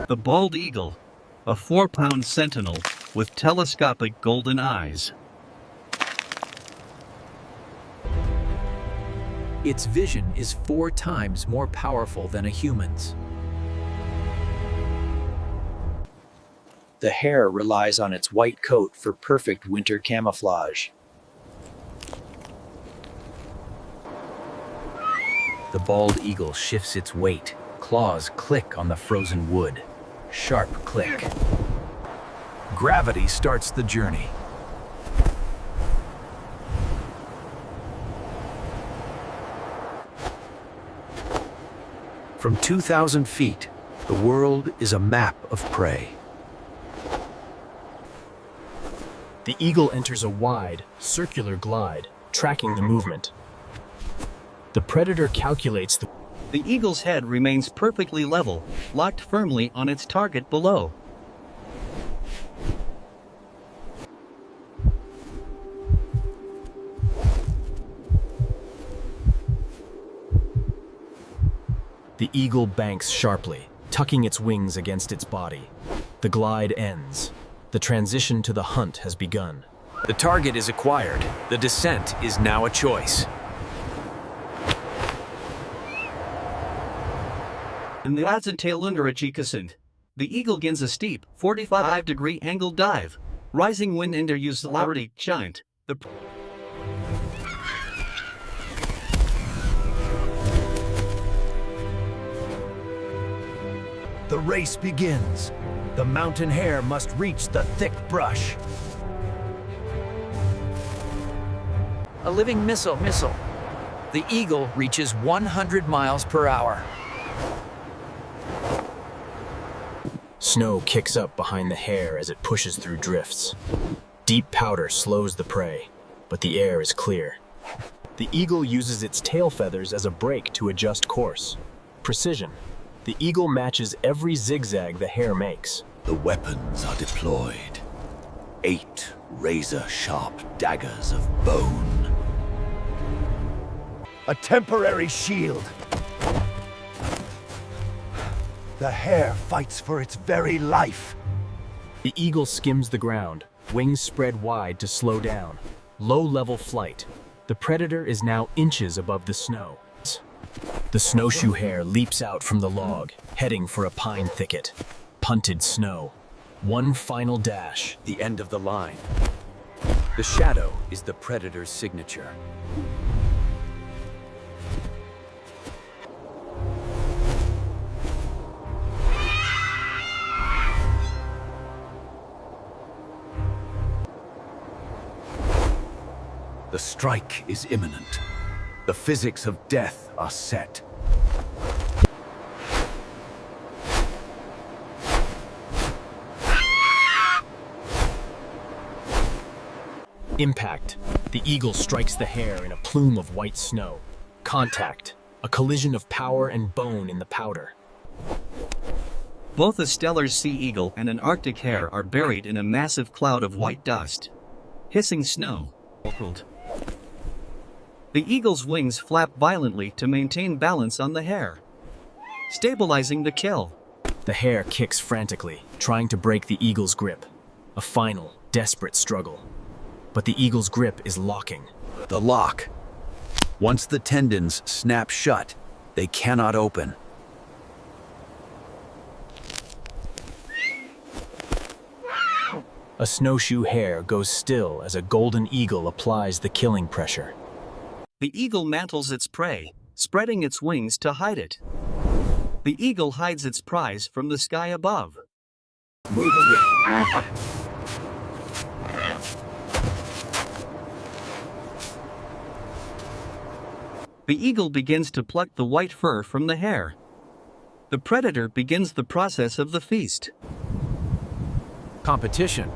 The bald eagle, a 4-pound sentinel with telescopic golden eyes. Its vision is 4 times more powerful than a human's. The hare relies on its white coat for perfect winter camouflage. The bald eagle shifts its weight. Claws click on the frozen wood. Sharp click. Gravity starts the journey. From 2,000 feet, the world is a map of prey. The eagle enters a wide, circular glide, tracking the movement. The predator calculates the... The eagle's head remains perfectly level, locked firmly on its target below. The eagle banks sharply, tucking its wings against its body. The glide ends. The transition to the hunt has begun. The target is acquired. The descent is now a choice. In the Talon Grip the eagle begins a steep, 45-degree angle dive, rising when under usually giant. The race begins. The mountain hare must reach the thick brush. A living missile. The eagle reaches 100 miles per hour. Snow kicks up behind the hare as it pushes through drifts. Deep powder slows the prey, but the air is clear. The eagle uses its tail feathers as a brake to adjust course. Precision. The eagle matches every zigzag the hare makes. The weapons are deployed. 8 razor-sharp daggers of bone. A temporary shield. The hare fights for its very life. The eagle skims the ground, wings spread wide to slow down. Low-level flight. The predator is now inches above the snow. The snowshoe hare leaps out from the log, heading for a pine thicket. Punted snow. One final dash. The end of the line. The shadow is the predator's signature. The strike is imminent. The physics of death are set. Impact. The eagle strikes the hare in a plume of white snow. Contact. A collision of power and bone in the powder. Both a stellar sea eagle and an Arctic hare are buried in a massive cloud of white dust. Hissing snow. The eagle's wings flap violently to maintain balance on the hare, stabilizing the kill. The hare kicks frantically, trying to break the eagle's grip. A final, desperate struggle. But the eagle's grip is locking. The lock. Once the tendons snap shut, they cannot open. A snowshoe hare goes still as a golden eagle applies the killing pressure. The eagle mantles its prey, spreading its wings to hide it. The eagle hides its prize from the sky above. The eagle begins to pluck the white fur from the hare. The predator begins the process of the feast. Competition.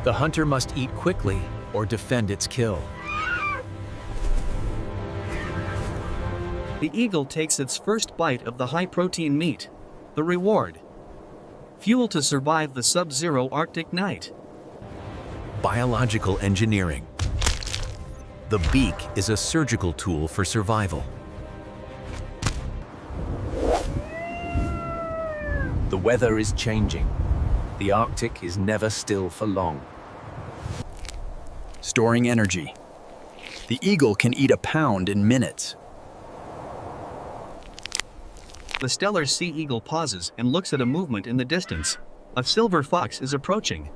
The hunter must eat quickly or defend its kill. The eagle takes its first bite of the high-protein meat. The reward: fuel to survive the sub-zero Arctic night. Biological engineering. The beak is a surgical tool for survival. The weather is changing. The Arctic is never still for long. Storing energy. The eagle can eat a pound in minutes. The stellar sea eagle pauses and looks at a movement in the distance. A silver fox is approaching.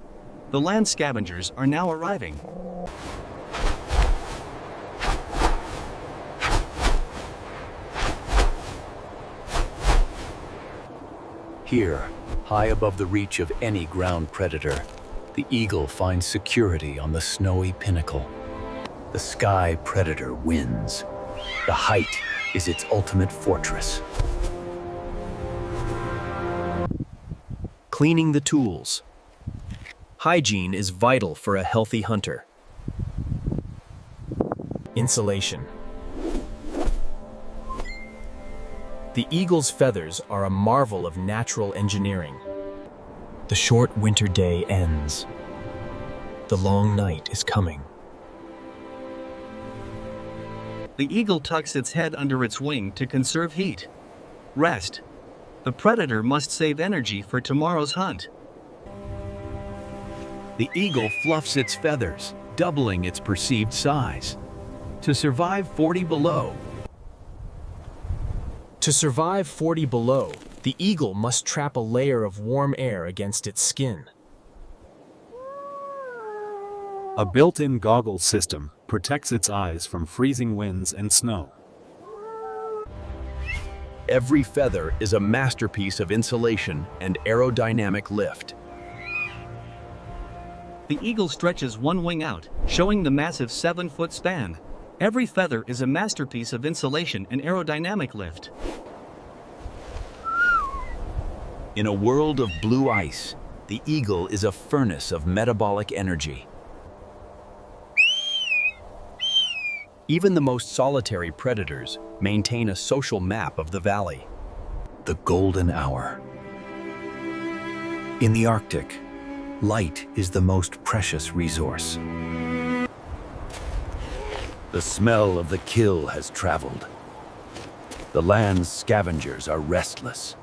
The land scavengers are now arriving. Here, high above the reach of any ground predator, the eagle finds security on the snowy pinnacle. The sky predator wins. The height is its ultimate fortress. Cleaning the tools. Hygiene is vital for a healthy hunter. Insulation. The eagle's feathers are a marvel of natural engineering. The short winter day ends. The long night is coming. The eagle tucks its head under its wing to conserve heat. Rest. The predator must save energy for tomorrow's hunt. The eagle fluffs its feathers, doubling its perceived size. To survive 40 below, To survive 40 below, the eagle must trap a layer of warm air against its skin. A built-in goggle system protects its eyes from freezing winds and snow. Every feather is a masterpiece of insulation and aerodynamic lift. The eagle stretches one wing out, showing the massive 7-foot span. Every feather is a masterpiece of insulation and aerodynamic lift. in a world of blue ice, the eagle is a furnace of metabolic energy. Even the most solitary predators maintain a social map of the valley. The golden hour. In the Arctic, light is the most precious resource. The smell of the kill has traveled. The land's scavengers are restless.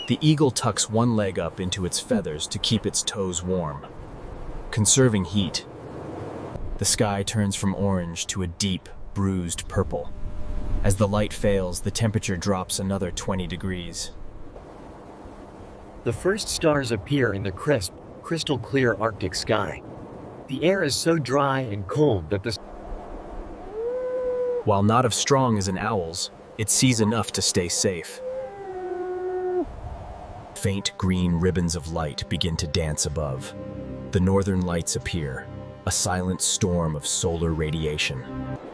The eagle tucks one leg up into its feathers to keep its toes warm, conserving heat. The sky turns from orange to a deep, bruised purple. As the light fails, the temperature drops another 20 degrees. The first stars appear in the crisp, crystal clear Arctic sky. The air is so dry and cold that the While not as strong as an owl's, it sees enough to stay safe. Faint green ribbons of light begin to dance above. The northern lights appear, a silent storm of solar radiation.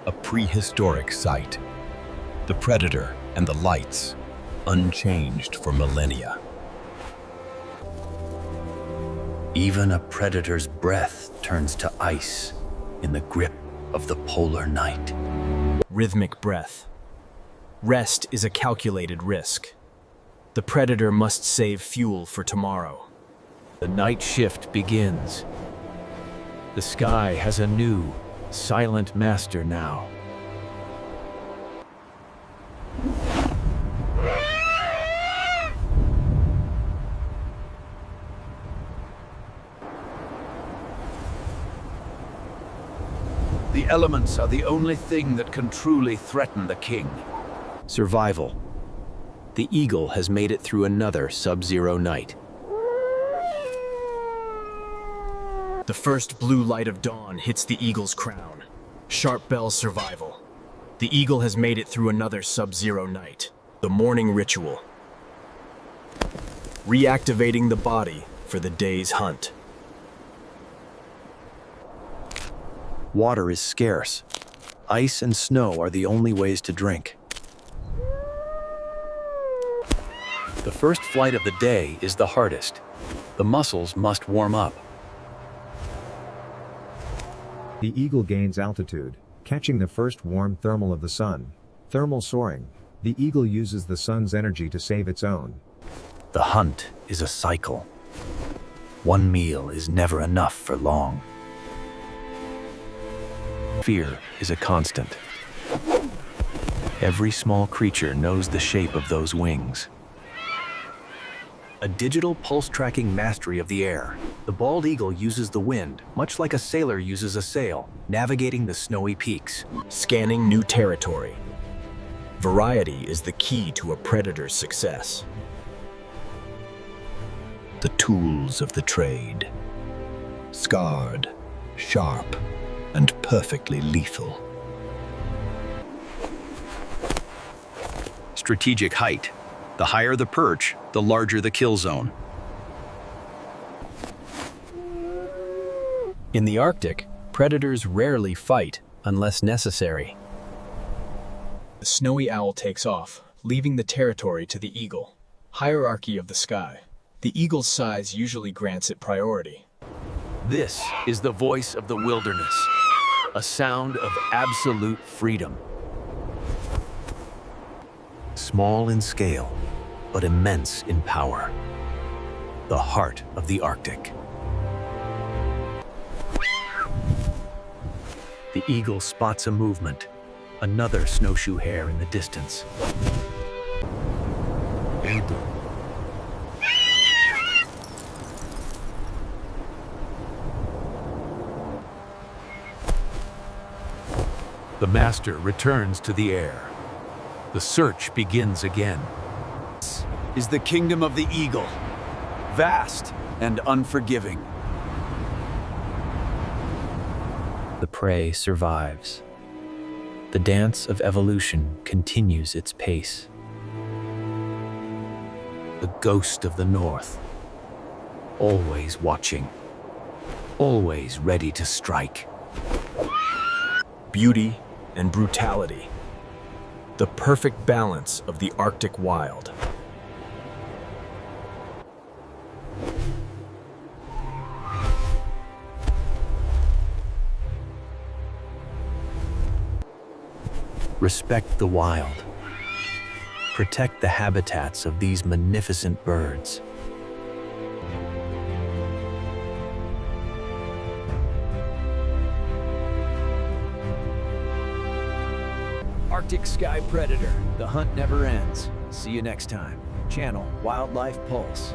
A prehistoric sight. The predator and the lights, unchanged for millennia. Even a predator's breath turns to ice in the grip of the polar night. Rhythmic breath. Rest is a calculated risk. The predator must save fuel for tomorrow. The night shift begins. The sky has a new, silent master now. The elements are the only thing that can truly threaten the king. Survival. The eagle has made it through another sub-zero night. The first blue light of dawn hits the eagle's crown. Sharp bell survival. The eagle has made it through another sub-zero night. The morning ritual. Reactivating the body for the day's hunt. Water is scarce. Ice and snow are the only ways to drink. The first flight of the day is the hardest. The muscles must warm up. The eagle gains altitude, catching the first warm thermal of the sun. Thermal soaring. The eagle uses the sun's energy to save its own. The hunt is a cycle. One meal is never enough for long. Fear is a constant. Every small creature knows the shape of those wings. A digital pulse-tracking mastery of the air. The bald eagle uses the wind, much like a sailor uses a sail, navigating the snowy peaks. Scanning new territory. Variety is the key to a predator's success. The tools of the trade. Scarred, sharp, and perfectly lethal. Strategic height. The higher the perch, the larger the kill zone. In the Arctic, predators rarely fight unless necessary. The snowy owl takes off, leaving the territory to the eagle. Hierarchy of the sky. The eagle's size usually grants it priority. This is the voice of the wilderness, a sound of absolute freedom. Small in scale, but immense in power. The heart of the Arctic. The eagle spots a movement, another snowshoe hare in the distance. The master returns to the air. The search begins again. This is the kingdom of the eagle, vast and unforgiving. The prey survives. The dance of evolution continues its pace. The ghost of the north, always watching, always ready to strike. Beauty and brutality. The perfect balance of the Arctic wild. Respect the wild. Protect the habitats of these magnificent birds. Arctic Sky Predator. The hunt never ends. See you next time. Channel Wildlife Pulse.